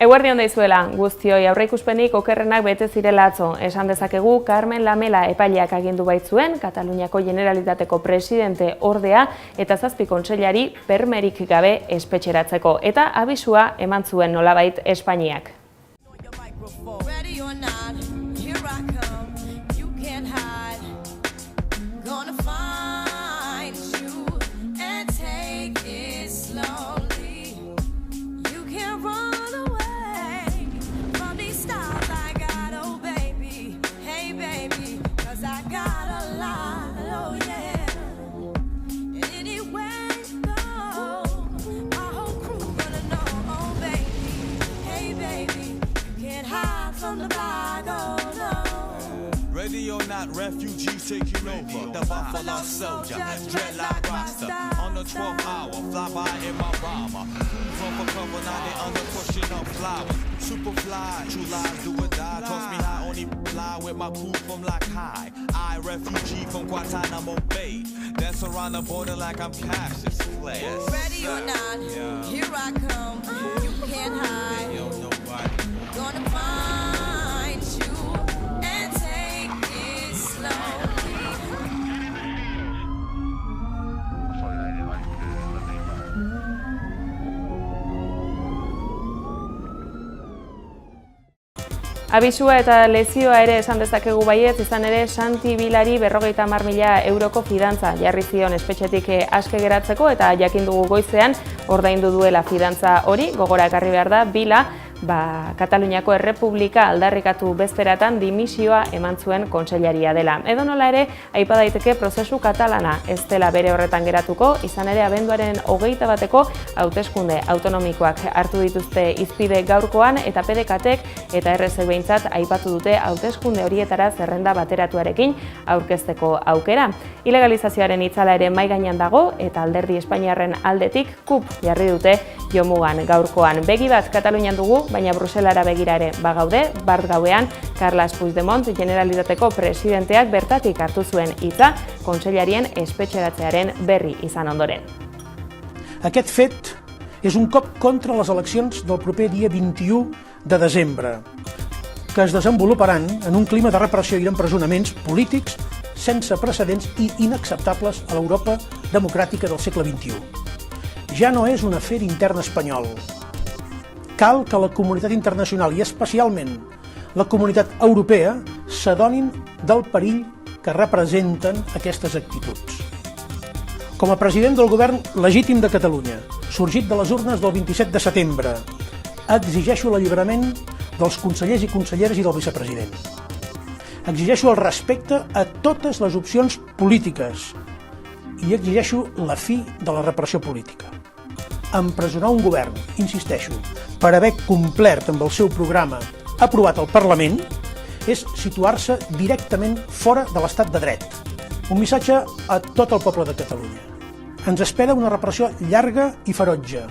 Eguerdi on daizuela, guztioi aurreikuspenik okerrenak bete zirela atzo. Esan dezakegu, Carmen Lamela epaileak agindu baitzuen, Kataluniako Generalitateko presidente ordea eta 7 kontseilari bermerik gabe espetxeratzeko. Eta abisua eman zuen nolabait Espainiak. Ready or not, refugees taking over. The Buffalo Soldier, dreadlock roster. On the 12th hour, fly by in my bomber. From for cover, now they under pushing up flowers. Super fly, true lies do or die. Toss me high, only fly with my crew from like high. I, refugee from Guantanamo Bay. Dance around the border like I'm Cassius Clay. Ready or not, here I come. You can't hide. Yo, nobody Gonna find you and take it slowly. Abisua eta lezioa ere esan dezakegu baietz, izan ere Santi Bilari 50.000 euroko fidantza jarri zion espetxetik aske geratzeko eta jakin dugu goizean ordaindu duela fidantza hori. Gogora ekarri behar da, Bila Kataluniako Errepublika aldarrikatu bezperatan dimisioa eman zuen kontseilaria dela. Edonola ere, aipa daiteke prozesu katalana ez dela bere horretan geratuko, izan ere abenduaren 21 hauteskunde autonomikoak hartu dituzte hizpide gaurkoan eta PDKtek eta RSek behintzat aipatu dute hauteskunde horietara zerrenda bateratuarekin aurkezteko aukera. Ilegalizazioaren itzala ere mahai gainean dago eta alderdi Espainiarren aldetik KUP jarri dute jomugan gaurkoan. Begi bat Katalunian dugu, baina Bruselara begira ere bagaude, bart gauean Carles Puigdemont Generalitateko presidenteak bertatik hartu zuen hitza kontseilarien espetxeratzearen berri izan ondoren. Aquest fet és un cop contra les eleccions del proper dia 21 de desembre, que es desenvoluparan en un clima de repressió i d'empresonaments polítics sense precedents i inacceptables a l'Europa democràtica del segle XXI. Ja no és un afer intern espanyol. Cal que la comunitat internacional i especialment la comunitat europea s'adonin del perill que representen aquestes actituds. Com a president del govern legítim de Catalunya, sorgit de les urnes del 27 de setembre, exigeixo l'alliberament dels consellers i conselleres i del vicepresident. Exigeixo el respecte a totes les opcions polítiques i exigeixo la fi de la repressió política. Empresonar un govern, insisteixo, per haver complert amb el seu programa aprovat al Parlament és situar-se directament fora de l'estat de dret. Un missatge a tot el poble de Catalunya. Ens espera una repressió llarga i ferotge.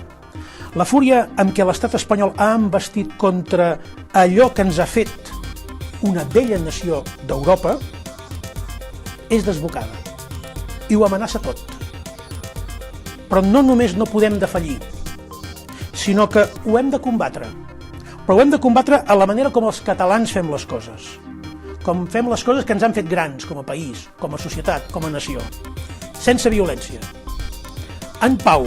La fúria amb què l'estat espanyol ha embestit contra allò que ens ha fet una vella nació d'Europa és desbocada i ho amenaça tot. Però no només no podem defallir, sinó que ho hem de combatre. Però ho hem de combatre a la manera com els catalans fem les coses. Com fem les coses que ens han fet grans com a país, com a societat, com a nació. Sense violència. En pau.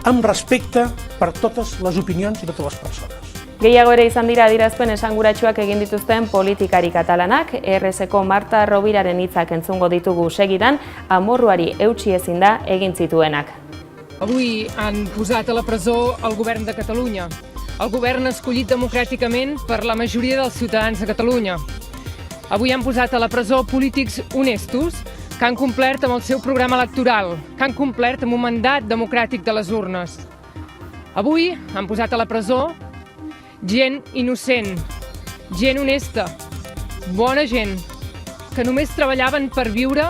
Amb respecte per totes les opinions i totes les persones. Gehiago ere izan dira adierazpen esanguratsuak egin dituzten politikari katalanak, RSeko Marta Rovíraren hitzak entzungo ditugu segidan, amorruari eutsi ezin da egin zituenak. Avui han posat a la presó el govern de Catalunya, el govern escollit democràticament per la majoria dels ciutadans de Catalunya. Avui han posat a la presó polítics honestos que han complert amb el seu programa electoral, que han complert amb un mandat democràtic de les urnes. Avui han posat a la presó gent innocent, gent honesta, bona gent, que només treballaven per viure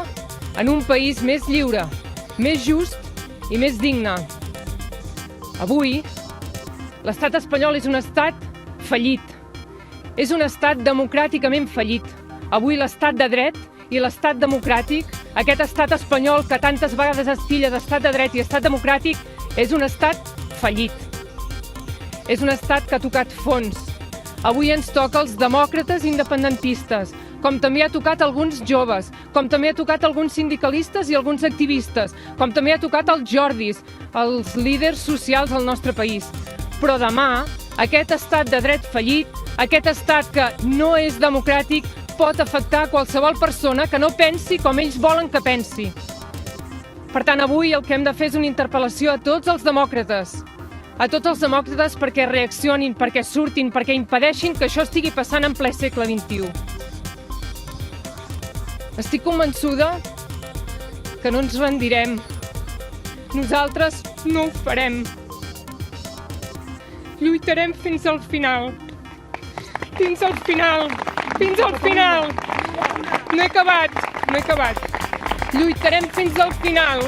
en un país més lliure, més just i més digne. Avui, l'estat espanyol és un estat fallit. És un estat democràticament fallit. Avui l'estat de dret i l'estat democràtic, aquest estat espanyol que tantes vegades es tilla d'estat de dret i estat democràtic, és un estat fallit. És un estat que ha tocat fons. Avui ens toca als demòcrates independentistes, com també ha tocat alguns joves, com també ha tocat alguns sindicalistes i alguns activistes, com també ha tocat als Jordis, els líders socials del nostre país. Però demà, aquest estat de dret fallit, aquest estat que no és democràtic, pot afectar qualsevol persona que no pensi com ells volen que pensi. Per tant, avui el que hem de fer és una interpel·lació a tots els demòcrates. A tots els demòcrates perquè reaccionin, perquè surtin, perquè impedeixin que això estigui passant en ple segle XXI. Estic convençuda que no ens rendirem. Nosaltres no ho farem. Lluitarem fins al final. Fins al final. Fins al final. No he acabat. Lluitarem fins al final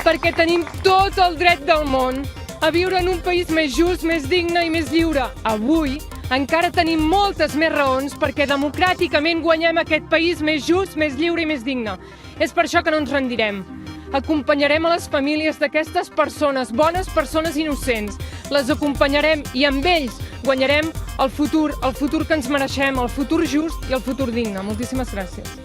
perquè tenim tot el dret del món a viure en un país més just, més digne i més lliure. Avui encara tenim moltes més raons perquè democràticament guanyem aquest país més just, més lliure i més digne. És per això que no ens rendirem. Acompanyarem a les famílies d'aquestes persones, bones persones innocents. Les acompanyarem i amb ells guanyarem el futur que ens mereixem, el futur just i el futur digne. Moltíssimes gràcies.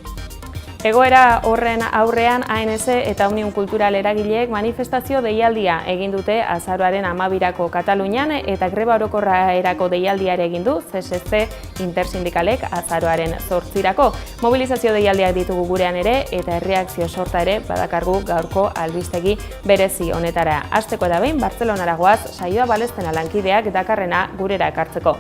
Egoera horren aurrean ANC eta Union Kultural eragileek manifestazio deialdia egin dute azaroaren 12rako Katalunian eta greba orokorrerako deialdia ere egin du CSC intersindikalek azaroaren 8rako. Mobilizazio deialdiak ditugu gurean ere eta erreakzio sorta ere badakargu gaurko albistegi berezi honetara. Hasteko eta behin Bartzelonara goaz saioa balestena lankideak dakarrena gurera ekartzeko.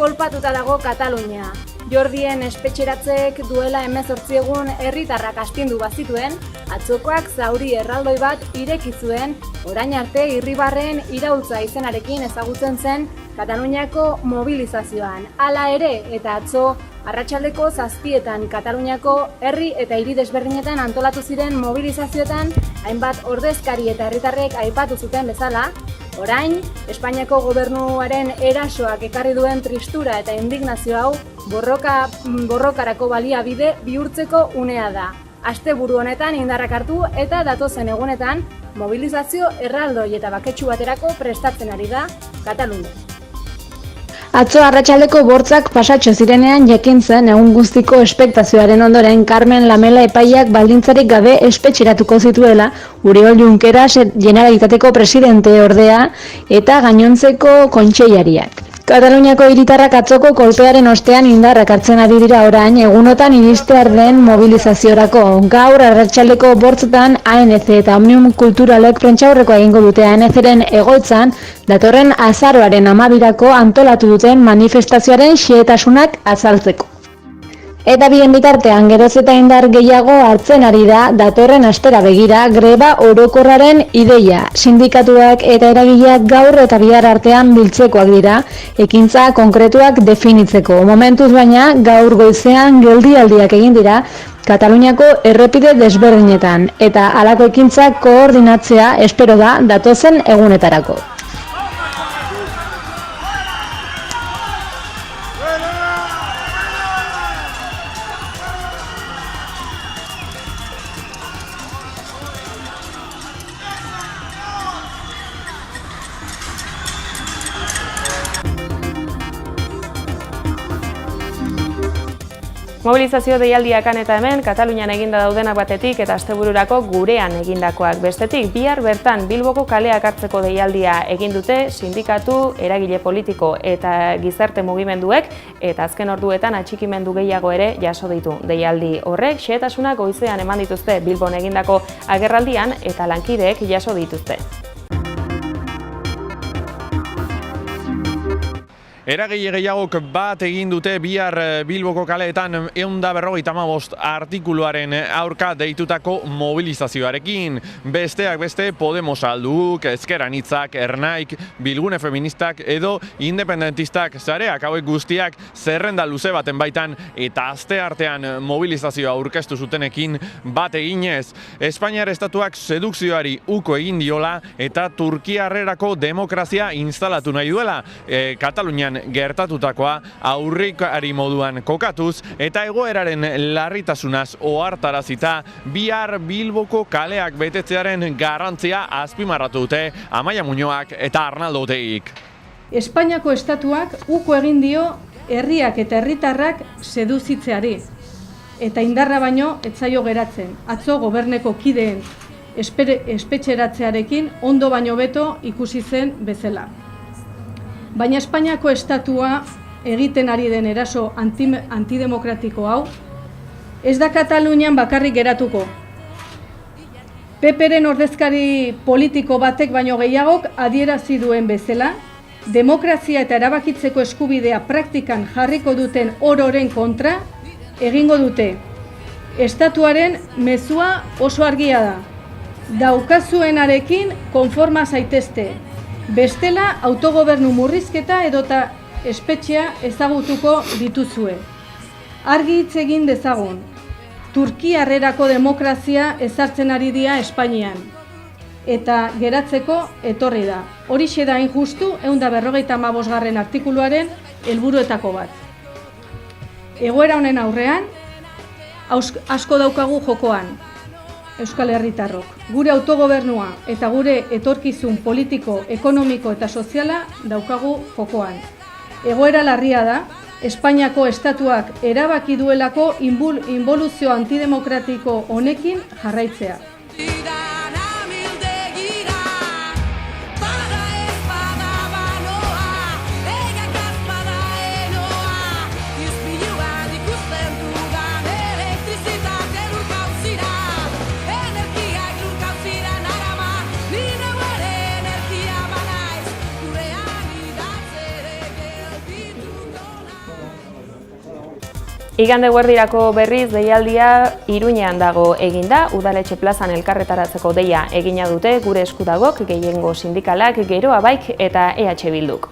Kolpatuta dago Katalunia. Jordien espetxeratzeek duela 18 egun herritarrak astindu bazituen, atzokoak zauri erraldoi bat ireki zuen, orain arte irribarren iraultza izenarekin ezagutzen zen Kataluniako mobilizazioan. Hala ere, eta atzo arratsaldeko 7etan Kataluniako herri eta hiri desberdinetan antolatu ziren mobilizazioetan, hainbat ordezkari eta herritarrek aipatu zuten bezala, orain, Espainiako gobernuaren erasoak ekarri duen tristura eta indignazio hau borrokarako baliabide bihurtzeko unea da. Asteburu honetan indarrak hartu eta datozen egunetan mobilizazio erraldoi eta baketsu baterako prestatzen ari da Katalunia. Atzo arratsaldeko 8 pasatxo zirenean jakin zen egun guztiko espektazioaren ondoren Carmen Lamela epaiak baldintzarik gabe espetxeratuko zituela Uriol Junqueras Generalitateko presidente ordea eta gainontzeko kontseilariak. Kataluniako hiritarrak atzoko kolpearen ostean indarrak hartzen ari dira orain egunotan iristear den mobilizaziorako. Gaur arratsaldeko 8etan ANC eta Omnium Kulturalek prentsaurrekoa egingo dute ANCren egoitzan datorren azaroaren 12rako antolatu duten manifestazioaren xehetasunak azaltzeko. Eta bien bitartean geroz eta indar gehiago hartzen ari da datorren astera begira greba orokorraren ideia. Sindikatuak eta eragileak gaur eta bihar artean biltzekoak dira, ekintza konkretuak definitzeko. Momentuz baina gaur goizean geldialdiak egin dira Kataluniako errepide desberdinetan eta halako ekintzak koordinatzea espero da datozen egunetarako. Mobilizazio deialdiakan eta hemen Katalunian eginda daudenak batetik eta astebururako gurean egindakoak bestetik. Bihar bertan Bilboko kaleak hartzeko deialdia egin dute sindikatu, eragile politiko eta gizarte mugimenduek eta azken orduetan atxikimendu gehiago ere jaso ditu deialdi horrek. Xehetasunak goizean eman dituzte Bilbon egindako agerraldian eta lankideek jaso dituzte. Eragile gehiagok bat egin dute bihar Bilboko kaleetan 155 artikuluaren aurka deitutako mobilizazioarekin. Besteak beste Podemos alduk, Ezker Anitzak, Ernaik, Bilgune Feministak edo Independentistak zareak hauek guztiak zerrenda luze baten baitan eta asteartean mobilizazioa aurkeztu zutenekin bat eginez. Espainiar estatuak sedukzioari uko egin diola eta Turkiarrerako demokrazia instalatu nahi duela. Katalunian gertatutakoa aurrekari moduan kokatuz eta egoeraren larritasunaz ohartarazita bihar Bilboko kaleak betetzearen garrantzia azpimarratu dute Amaia Muñoak eta Arnaldo Otegik. Espainiako estatuak uko egin dio herriak eta herritarrak seduzitzeari. Eta indarra baino ez zaio geratzen. Atzo goberneko kideen espetxeratzearekin ondo baino beto ikusi zen bezala. Baina Espainiako estatua egiten ari den eraso antidemokratiko hau ez da Katalunian bakarrik geratuko. PPren ordezkari politiko batek baino gehiagok adierazi duen bezala, demokrazia eta erabakitzeko eskubidea praktikan jarriko duten ororen kontra egingo dute. Estatuaren mezua oso argia da. Daukazuenarekin konforma zaitezte. Bestela autogobernu murrizketa edota espetxea ezagutuko dituzue. Argi hitz egin dezagun. Turkiarrerako demokrazia ezartzen ari dira Espainian. Eta geratzeko etorri da. Horixe da hain justu 155. artikuluaren helburuetako bat. Egoera honen aurrean, asko daukagu jokoan, Euskal Herritarrok. Gure autogobernua eta gure etorkizun politiko, ekonomiko eta soziala daukagu jokoan. Egoera larria da, Espainiako estatuak erabaki duelako inboluzio antidemokratiko honekin jarraitzea. Igande guerdirako berriz deialdia Iruñean dago eginda, udaletxe plazan elkarretaratzeko deia egina dute gure eskudagok, gehiengo sindikalak, Geroa Baik eta EH Bilduk.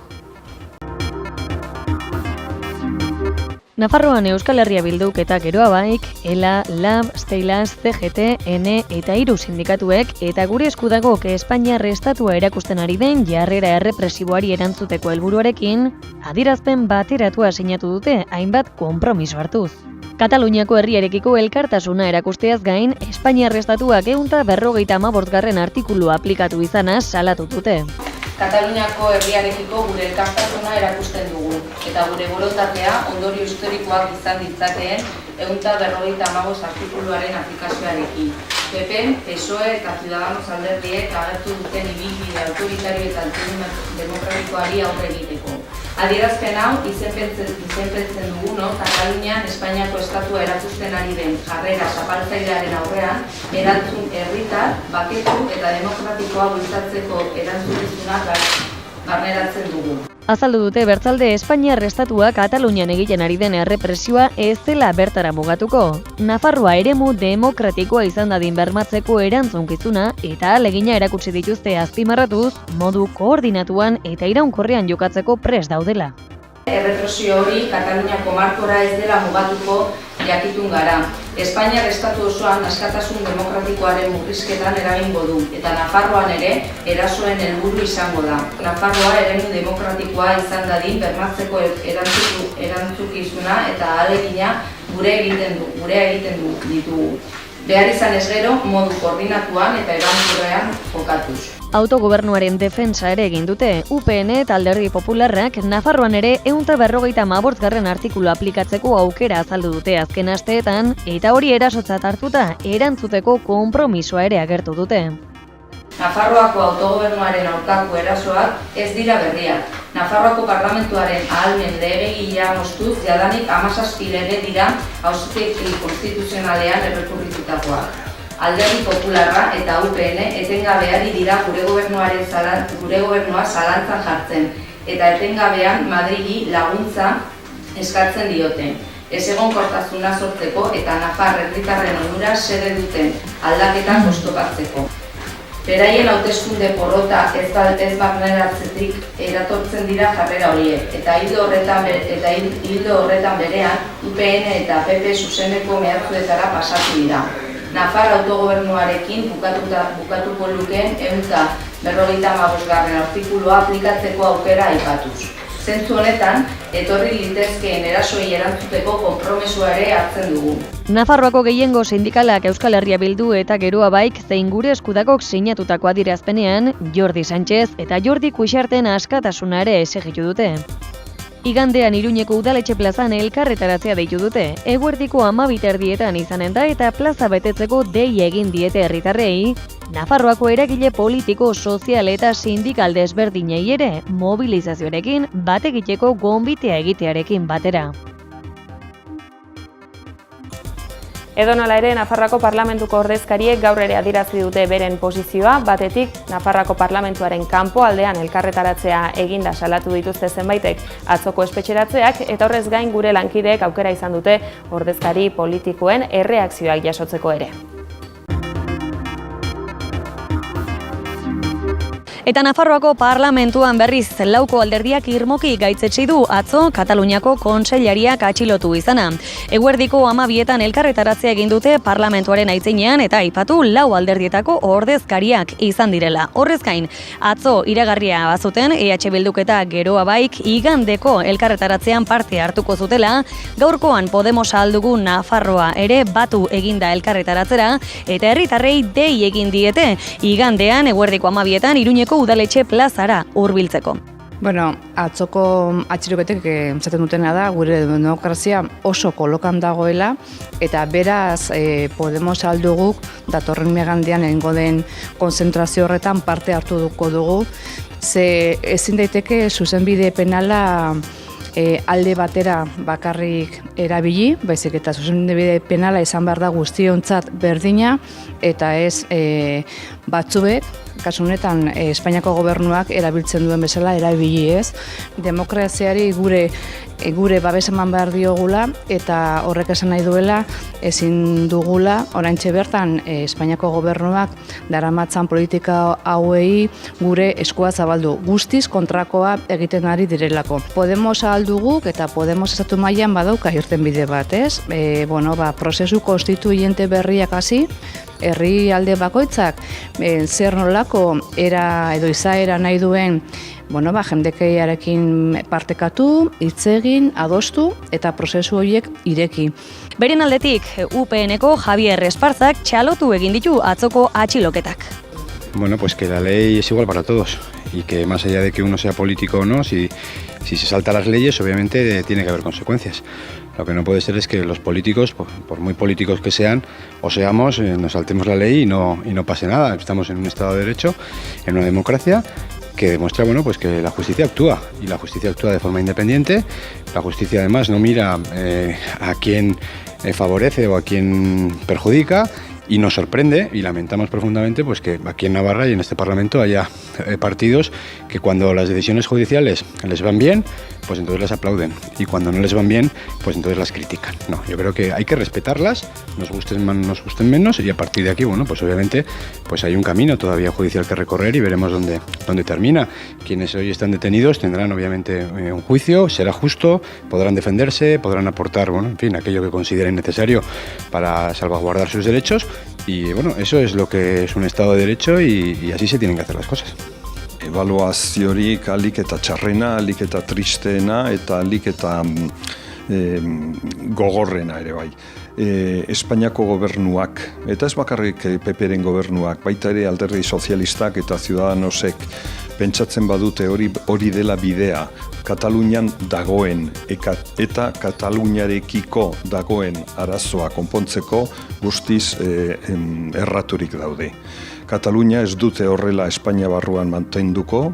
Nafarroan Euskal Herria Bilduk eta Geroa Baik, ELA, LAB, Steilas, CGT, ENE eta 3 sindikatuek eta gure eskudagok Espainiar estatua erakusten ari den jarrera errepresiboari erantzuteko helburuarekin, adierazpen bateratua sinatu dute hainbat konpromiso hartuz. Kataluniako herriarekiko elkartasuna erakusteaz gain, Espainiar estatuak 155. artikulua aplikatu izanaz salatu dute. Kataluniako herriarekiko gure elkartasuna erakusten dugu, eta gure borondatea ondorio historikoak izan ditzakeen 155. artikuluaren aplikazioarekin. PP, PSOE eta Ciudadanos alderdiek agertu duten ibilbide autoritario eta antidemokratikoari aurre egiteko. Adierazpen hau izenpetzen dugu, Katalunian Espainiako estatua erakusten ari den jarrera zapaltzailearen aurrean erantzun herritar, baketu eta demokratikoa bultzatzeko erantzukizunak barneratzen dugu. Azaldu dute bertzalde Espainiar estatua Katalunian egiten ari den errepresioa ez dela bertara mugatuko. Nafarroa eremu demokratikoa izan dadin bermatzeko erantzunkizuna eta ahalegina erakutsi dituzte azpimarratuz, modu koordinatuan eta iraunkorrean jokatzeko prest daudela. Errepresio hori Kataluniako markora ez dela mugatuko jakitun gara. Espainiar estatu osoan askatasun demokratikoaren murrizketan eragingo du, eta Nafarroan ere erasoen helburu izango da. Nafarroa eremu demokratikoa izan dadin bermatzeko erantzukizuna eta ahalegina gure egiten ditugu. Behar izan ez gero, modu koordinatuan eta iraunkorrean jokatuz. Autogobernuaren defentsa ere egin dute, UPN eta Alderdi Popularrak Nafarroan ere 155. artikulu aplikatzeko aukera azaldu dute azken asteetan, eta hori erasotzat hartuta erantzuteko konpromisoa ere agertu dute. Nafarroako autogobernuaren aurkako erasoak ez dira berriak. Nafarroako parlamentuaren ahalmen legegilea moztuz jadanik 17 lege dira auzitegi konstituzionalean errekurritutakoak. Alderdi Popularra eta UPN etengabeari dira gure gobernua zalantzan jartzen, eta etengabean Madrili laguntza eskatzen diote. Ezegonkortasuna sortzeko eta Nafar herritarren onura xede duten aldaketak oztopatzeko. Beraien hauteskunde porrota ez barneratzetik eratortzen dira jarrera horiek, eta ildo horretan berean UPN eta PP zuzeneko mehatzuetara pasatu dira. Nafar autogobernuarekin bukatuko lukeen 155. artikulua aplikatzeko aukera aipatuz. Zentzu honetan, etorri litezkeen erasoei erantzuteko konpromesua ere hartzen dugu. Nafarroako gehiengo sindikalak Euskal Herria Bildu eta Geroa Baik zein gure eskudagok sinatutako adierazpenean Jordi Sánchez eta Jordi Kuixarten askatasuna ere exigitu dute. Igandean Iruñeko udaletxe plazan elkarretaratzea deitu dute. Eguerdiko 12:00 izanen da eta plaza betetzeko dei egin diete herritarrei. Nafarroako eragile politiko, sozial eta sindikal desberdinei ere mobilizazioarekin bat egiteko gonbitea egitearekin batera. Edonola ere, Nafarroako Parlamentuko ordezkariek gaur ere adierazi dute beren posizioa, batetik Nafarroako Parlamentuaren kanpo aldean elkarretaratzea eginda salatu dituzte zenbaitek atzoko espetxeratzeak, eta horrez gain gure lankideek aukera izan dute ordezkari politikoen erreakzioak jasotzeko ere. Eta Nafarroako Parlamentuan berriz lauko alderdiak irmoki gaitzetsi du atzo Kataluniako kontseilariak atxilotu izana. Eguerdiko 12:00 elkarretaratzea egin dute Parlamentuaren aitzinean eta aipatu lau alderdietako ordezkariak izan direla. Horrez gain, atzo iragarria bazuten EH Bilduk eta Geroa Baik igandeko elkarretaratzean parte hartuko zutela, gaurkoan Podemos aldugu Nafarroa ere batu eginda elkarretaratzera eta herritarrei dei egin diete igandean eguerdiko 12:00 Iruñeko udaletxe plazara hurbiltzeko. Bueno, atzoko atxiloketek esaten dutena da, gure demokrazia oso kolokan dagoela, eta beraz Podemos alduguk datorren igandean egingo den konzentrazio horretan parte hartu dugu, ze ezin daiteke zuzenbide penala alde batera bakarrik erabili, baizik eta zuzenbide penala izan behar da guztiontzat berdina, eta ez batzuek, kasu honetan Espainiako gobernuak erabiltzen duen bezala erabili ez. Demokraziari gure babes eman behar diogula, eta horrek esan nahi duela ezin dugula oraintxe bertan Espainiako gobernuak daramatzan politika hauei gure eskua zabaldu. Guztiz kontrakoa egiten ari direlako. Podemos alduguk eta Podemos estatu mailan badauka irtenbide bat, ez? Prozesu konstituiente berriak hasi, herri alde bakoitzak zer nolako era edo izaera nahi duen jendekeiarekin partekatu, hitz egin, adostu eta prozesu horiek ireki. Beren aldetik, UPN-eko Javier Esparzak txalotu egin ditu atzoko atxiloketak. Pues que la ley es igual para todos y que más allá de que uno sea político o no, si se salta las leyes, obviamente tiene que haber consecuencias. Lo que no puede ser es que los políticos, por muy políticos que sean o seamos, nos saltemos la ley y no pase nada. Estamos en un Estado de Derecho, en una democracia que demuestra que la justicia actúa, y la justicia actúa de forma independiente. La justicia además no mira a quién favorece o a quién perjudica, y nos sorprende y lamentamos profundamente que aquí en Navarra y en este Parlamento haya partidos que cuando las decisiones judiciales les van bien, pues entonces las aplauden, y cuando no les van bien, pues entonces las critican. No, yo creo que hay que respetarlas, nos gusten más, nos gusten menos, y a partir de aquí, obviamente hay un camino todavía judicial que recorrer y veremos dónde termina. Quienes hoy están detenidos tendrán obviamente un juicio, será justo, podrán defenderse, podrán aportar, aquello que consideren necesario para salvaguardar sus derechos. Y eso es lo que es un Estado de Derecho, y así se tienen que hacer las cosas. Ebaluaziorik alik eta txarrena, alik eta tristeena eta alik eta gogorrena ere bai. Espainiako gobernuak, eta ez bakarrik PP-ren gobernuak, baita ere alderdi sozialistak eta Ciudadanosek pentsatzen badute hori dela bidea, Katalunian dagoen eta Kataluniarekiko dagoen arazoa konpontzeko guztiz erraturik daude. Katalunia ez dute horrela Espainia barruan mantenduko,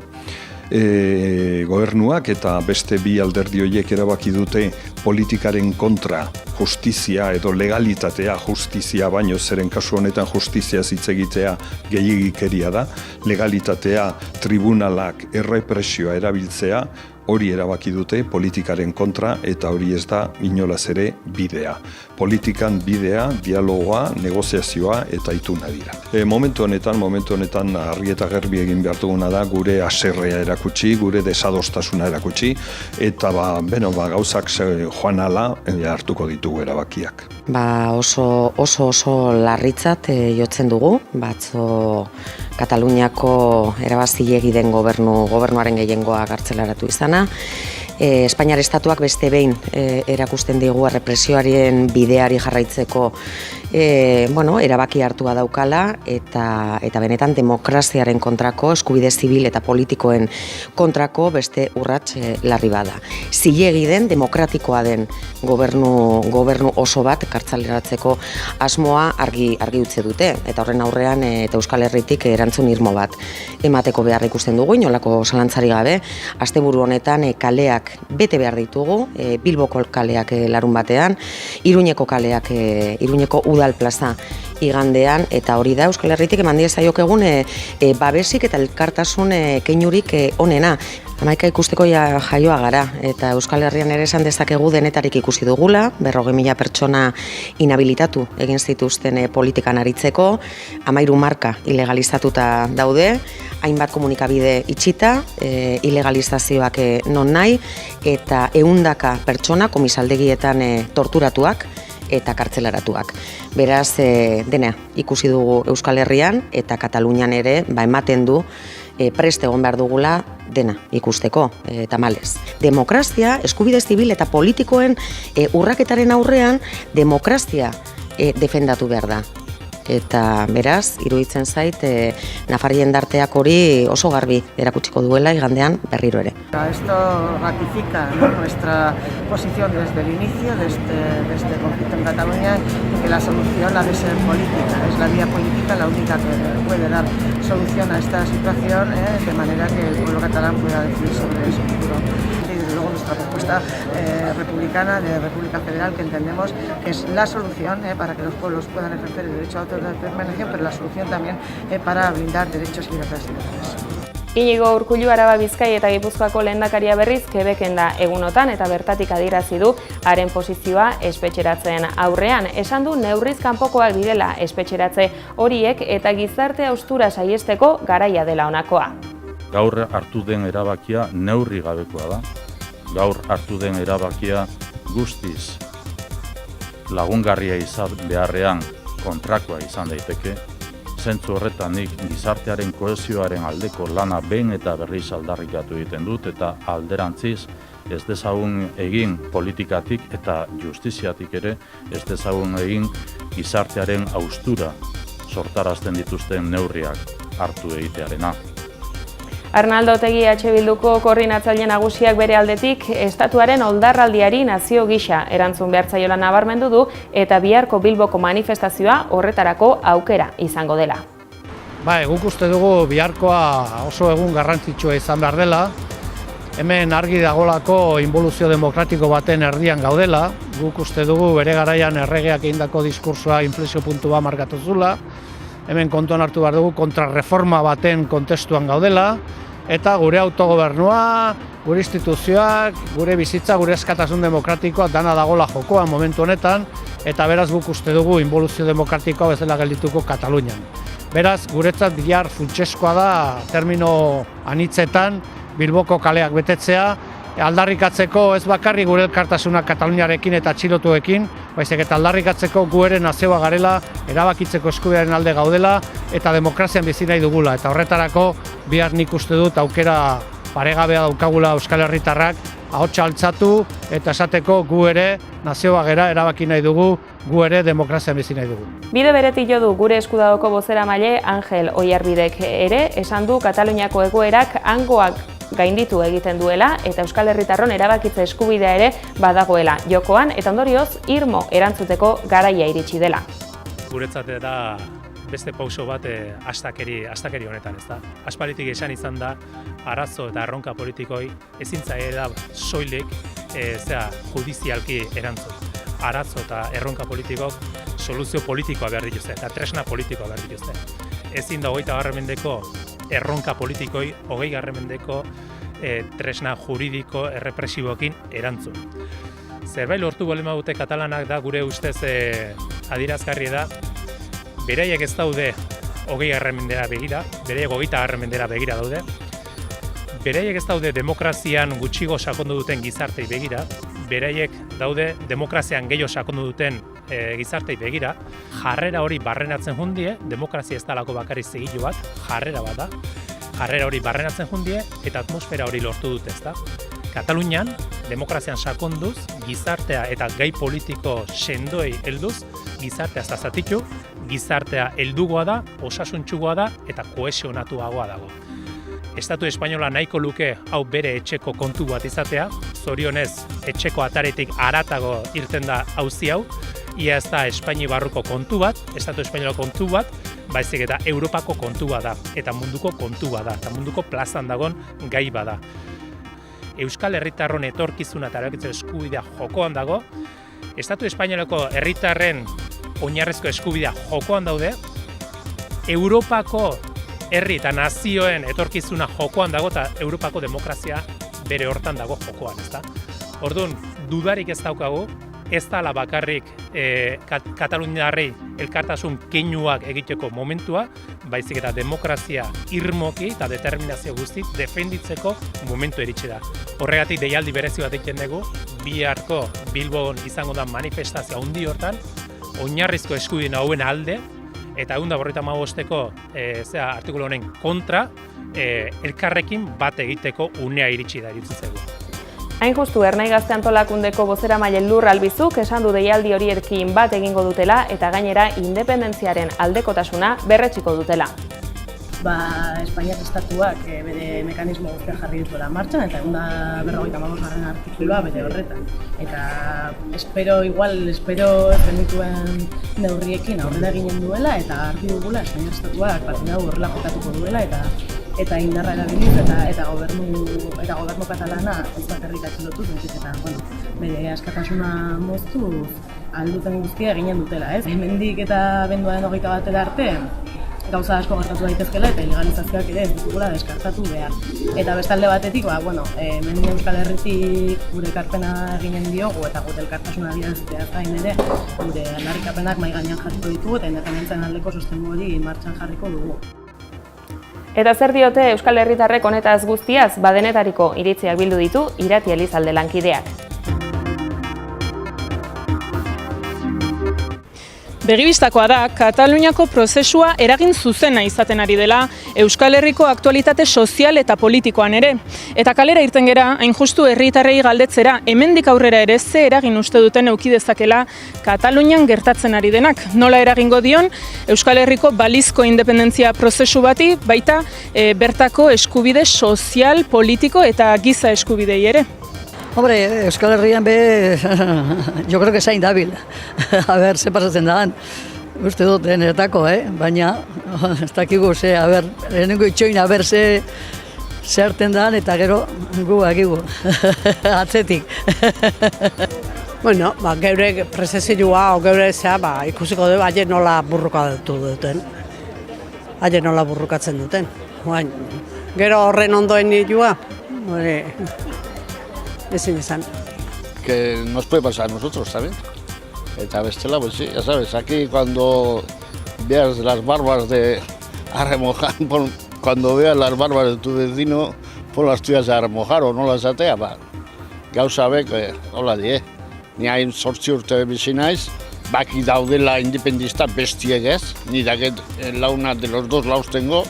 gobernuak eta beste bi alderdi horiek erabaki dute politikaren kontra justizia edo legalitatea, justizia baino zeren kasu honetan justizia hitz egitea gehiegikeria da, legalitatea, tribunalak, errepresioa erabiltzea, hori erabaki dute politikaren kontra, eta hori ez da inolaz ere bidea. Politikan bidea, dialogoa, negoziazioa eta ituna dira. Momentu honetan argi eta garbi egin behar duguna da gure haserrea erakutsi, gure desadostasuna erakutsi, eta gauzak joan ala hartuko ditugu erabakiak. Oso larritzat jotzen dugu, batzo Kataluniako erabazilegi den gobernuaren gehiengoa gartzelaratu izana, Espainiar estatuak beste behin erakusten digu errepresioaren bideari jarraitzeko erabaki hartua daukala eta benetan demokraziaren kontrako, eskubide zibil eta politikoen kontrako beste urrats larri bada. Zilegi den, demokratikoa den gobernu oso bat kartzaleratzeko asmoa argi utzi dute, eta horren aurrean eta Euskal Herritik erantzun irmo bat emateko behar ikusten dugu, inolako zalantzari gabe. Asteburu honetan kaleak bete behar ditugu, Bilboko kaleak larun batean, Iruñeko kaleak, Iruñeko udal plaza igandean, eta hori da Euskal Herritik eman diezaiok egun babesik eta elkartasun keinurik onena. Hamaika ikusteko jaioa gara, eta Euskal Herrian ere esan dezakegu denetarik ikusi dugula, 40.000 pertsona inhabilitatu egin zituzten politikan aritzeko, 13 marka ilegalizatuta daude, hainbat komunikabide itxita, ilegalizazioak non nahi, eta 100 pertsona komisaldegietan torturatuak eta kartzelaratuak. Beraz, dena ikusi dugu Euskal Herrian eta Katalunian ere ematen du prest egon behar dugula dena ikusteko, tamalez. Demokrazia, eskubide zibil eta politikoen urraketaren aurrean demokrazia defendatu behar da. Eta beraz, iruditzen zait, Nafarri jendarteak hori oso garbi erakutsiko duela igandean berriro ere. Esto ratifica nuestra posición desde el inicio de este conflicto en Cataluña, que la solución ha de ser política. Es la vía política la única que puede dar solución a esta situación, de manera que el pueblo catalán pueda decidir sobre su futuro. Luego nuestra propuesta republicana de República Federal, que entendemos que es la solución para que los pueblos puedan ejercer el derecho a autodeterminación, pero la solución también para brindar derechos y libertades ciudadanas. Iñigo Urkullu Araba Bizkai eta Gipuzkoako lehendakaria berriz Quebecen da egunotan eta bertatik adierazi du haren posizioa espetxeratzen aurrean. Esan du neurriz kanpokoak direla espetxeratze horiek eta gizarte haustura saiesteko garaia dela honakoa. Gaur hartu den erabakia neurri gabekoa da. Gaur hartu den erabakia guztiz lagungarria izan beharrean kontrakoa izan daiteke. Zentzu horretan nik gizartearen kohesioaren aldeko lana behin eta berriz aldarrikatu egiten dut, eta alderantziz ez dezagun egin politikatik eta justiziatik ere ez dezagun egin gizartearen haustura sortarazten dituzten neurriak hartu egitearena. Arnaldo Otegi Bilduko koordinatzaile nagusiak bere aldetik estatuaren oldarraldiari nazio gisa erantzun behartzaiola nabarmendu du eta biharko Bilboko manifestazioa horretarako aukera izango dela. Guk uste dugu biharkoa oso egun garrantzitsua izan behar dela. Hemen argi dagolako inboluzio demokratiko baten erdian gaudela. Guk uste dugu bere garaian erregeak egindako diskursoa inflexio puntua markatu zula. Hemen kontuan hartu behar dugu kontrarreforma baten kontestuan gaudela. Eta gure autogobernua, gure instituzioak, gure bizitza, gure askatasun demokratikoa dana dagola jokoan momentu honetan, eta beraz guk uste dugu inboluzio demokratikoa bezala geldituko Katalunian. Beraz, guretzat bihar funtseskoa da termino anitzetan Bilboko kaleak betetzea, aldarrikatzeko ez bakarrik gure elkartasuna Kataluniarekin eta atxilotuekin, baizik eta aldarrikatzeko gu ere nazioa garela, erabakitzeko eskubidearen alde gaudela eta demokrazian bizi nahi dugula. Eta horretarako bihar nik uste dut aukera paregabea daukagula Euskal Herritarrak ahotsa altzatu eta esateko gu ere nazioa gera erabaki nahi dugu, gu ere demokrazian bizi nahi dugu. Bide beretik jo du gure eskudagoko bozeramaile Angel Oiarbidek ere esan du Kataluniako egoerak hangoak gainditu egiten duela eta Euskal Herritarron erabakitze eskubidea ere badagoela jokoan eta ondorioz irmo erantzuteko garaia iritsi dela. Guretzat da beste pauso bat astakeri honetan, ezta. Aspalditik esan izan da arazo eta erronka politikoi ezin zaiela soilik judizialki erantzun. Arazo eta erronka politikok soluzio politikoa behar dituzte eta tresna politikoa behar dituzte. Ezin da 20. mendeko erronka politikoi 20. mendeko tresna juridiko errepresiboekin erantzun. Zerbait lortu bolema dute katalanak da gure ustez adierazgarri da, beraiek ez daude 20. mendera begira, beraiek 20. mendera begira daude, beraiek ez daude demokrazian gutxigo sakondu duten gizartei begira, beraiek daude demokrazian gehiago sakondu duten gizartei begira, jarrera hori barrenatzen jundie, demokrazia ez dalako bakarrik segilu bat, jarrera bat da, jarrera hori barrenatzen jundie eta atmosfera hori lortu dute, ezta? Katalunian, demokrazian sakonduz, gizartea eta gai politiko sendoei helduz, gizartea zatitu, gizartea heldugoa da, osasuntsugoa da eta kohesionatuagoa dago. Estatu espainola nahiko luke hau bere etxeko kontu bat izatea, zorionez etxeko ataretik haratago irten da auzi hau, ia ez da Espaini barruko kontu bat, Estatu espainola kontu bat, baizik eta Europako kontu bat da, eta munduko kontu bat da, eta munduko plazan dagon gai bada. Euskal herritarron etorkizuna eta erabakitzeko eskubidea jokoan dago, Estatu espainolako herritarren oinarrizko eskubidea jokoan daude, Europako herri eta nazioen etorkizuna jokoan dago eta Europako demokrazia bere hortan dago jokoan, ezta? Orduan, dudarik ez daukagu, ez da bakarrik Kataluniarrei elkartasun keinuak egiteko momentua, baizik eta demokrazia irmoki eta determinazio guzti defenditzeko momentu iritsi da. Horregatik deialdi berezi bat egiten dugu, biharko Bilbon izango da manifestazio handi hortan, oinarrizko eskubideen hauen alde, eta 155-eko artikulu honen kontra elkarrekin bat egiteko unea iritsi da iruditzen zaigu. Hain justu, Ernai Gazte Antolakundeko bozeramaile Lur Albizuk esan du deialdi horiekin bat egingo dutela eta gainera independentziaren aldekotasuna berretsiko dutela. Espainiak estatuak bere mekanismo guztiak jarri dituela martxan eta 155. artikulua bere horretan. Eta espero zenituen neurriekin aurrera ginen duela eta argi dugula Espainiak estatuak patina horrela jokatuko duela eta indarra erabiliz eta gobernu katalana ez bakarrik atxilotuz, eta bere askatasuna moztuz alduten guztia eginen dutela, ez? Hemendik eta benduaren 21 arte gauza asko gertatu daitezkela eta ilegalizazioak ere ez dugula deskartatu behar. Eta bestalde batetik, hemen Euskal Herritik gure ekarpena eginen diogu eta gure elkartasuna adieraztea gain ere gure aldarrikapenak mahai gainean jarriko ditugu eta independentziaren aldeko sostengu hori martxan jarriko dugu. Eta zer diote Euskal Herritarrek honetaz guztiaz, badenetariko iritziak bildu ditu Irati Elizalde lankideak. Begibistakoa da, Kataluniako prozesua eragin zuzena izaten ari dela Euskal Herriko aktualitate sozial eta politikoan ere. Eta kalera irten gera, hain justu herritarrei galdetzera, hemendik aurrera ere ze eragin uste duten eduki dezakela Katalunian gertatzen ari denak. Nola eragingo dion Euskal Herriko balizko independentzia prozesu bati, baita bertako eskubide sozial, politiko eta giza eskubidei ere. Hombre, Euskal Herrian yo creo que zain dabil. A ver, ze pasatzen da. Uste dut, niretako, baina ez dakigu, lehenengo itxoin, ze harten da, eta gero gu agigu, atzetik. Bueno, geure presezioa, geure ikusiko du, haien nola burrukatu duten. Haien nola burrukatzen duten. Gero horren ondoen nilua, ezin izan. Que nos puede pasar a nosotros, ¿sabes? Eta bestela, pues sí, ya sabes, aquí cuando veas las barbas a remojar, cuando veas las barbas de tu vecino, pon las tuyas a remojar o no las atea, gauza bek, hola die, ni hain 8 urte bizi naiz, baki daudela independista bestiek ez, ni daket launa de los dos lados tengo,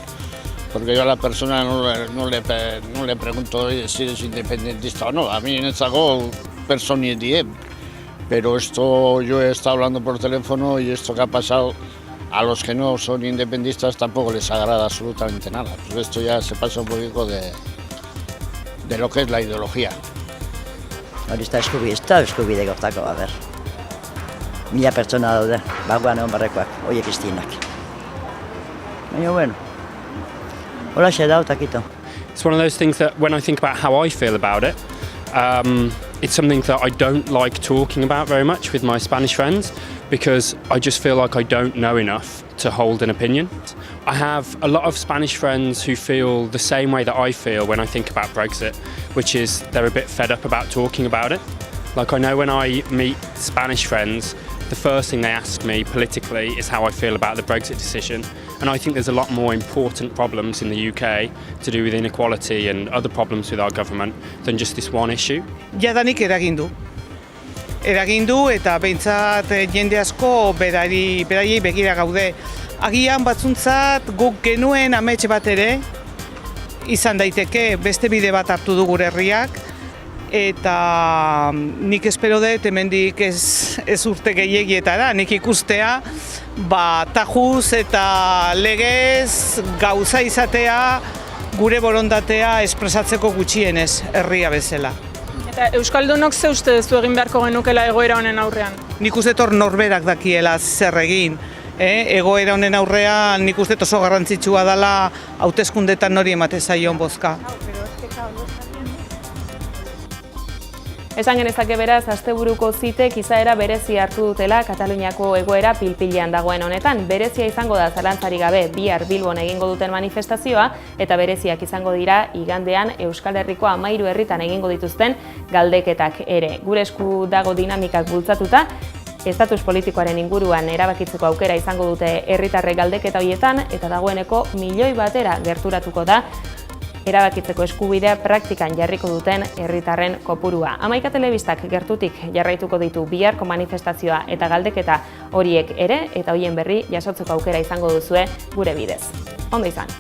porque yo a la persona no le pregunto si eres independentista o no, a mí netzako personi die, pero esto yo he estado hablando por teléfono y esto que ha pasado a los que no son independistas tampoco les agrada absolutamente nada, pues esto ya se pasa un poquito de lo que es la ideología. Hori ez da eskubide gortako, a ber. 1000 pertsona daude, bagoan egon barrekoak, horiek iztienak. Baina, bueno, hola xe da, otakito. It's one of those things that when I think about how I feel about it, it's something that I don't like talking about very much with my Spanish friends because I just feel like I don't know enough to hold an opinion. I have a lot of Spanish friends who feel the same way that I feel when I think about Brexit, which is they're a bit fed up about talking about it. Like I know when I meet Spanish friends, the first thing they ask me politically is how I feel about the Brexit decision. And I think there's a lot more important problems in the UK to do with inequality and other problems with our government than just this one issue. Jadanik eragindu eta behintzat jende asko beraiei begira gaude. Agian batzuntzat guk genuen amets bat ere izan daiteke beste bide bat hartu du gure herriak eta nik espero dut hemendik ez urte gehiagietara, nik ikustea tajuz eta legez gauza izatea gure borondatea espresatzeko gutxienez herria bezala. Eta Euskaldunok ze uste duzu egin beharko genukela egoera honen aurrean? Nik uste dut norberak dakiela zer egin. Egoera honen aurrean nik uste oso garrantzitsua dela hauteskundetan nori emate zaion bozka. Esan genezake beraz, asteburuko zitek izaera berezi hartu dutela Kataluniako egoera pilpilean dagoen honetan. Berezia izango da zalantzarik gabe bihar Bilbon egingo duten manifestazioa eta bereziak izango dira igandean Euskal Herriko 13 herritan egingo dituzten galdeketak ere. Gure esku dago dinamikak bultzatuta, estatus politikoaren inguruan erabakitzeko aukera izango dute herritarrek galdeketa horietan eta dagoeneko 1 milioi batera gerturatuko da erabakitzeko eskubidea praktikan jarriko duten herritarren kopurua. 11 telebistak gertutik jarraituko ditu biharko manifestazioa eta galdeketa horiek ere, eta horien berri jasotzeko aukera izango duzue gure bidez. Ondo izan!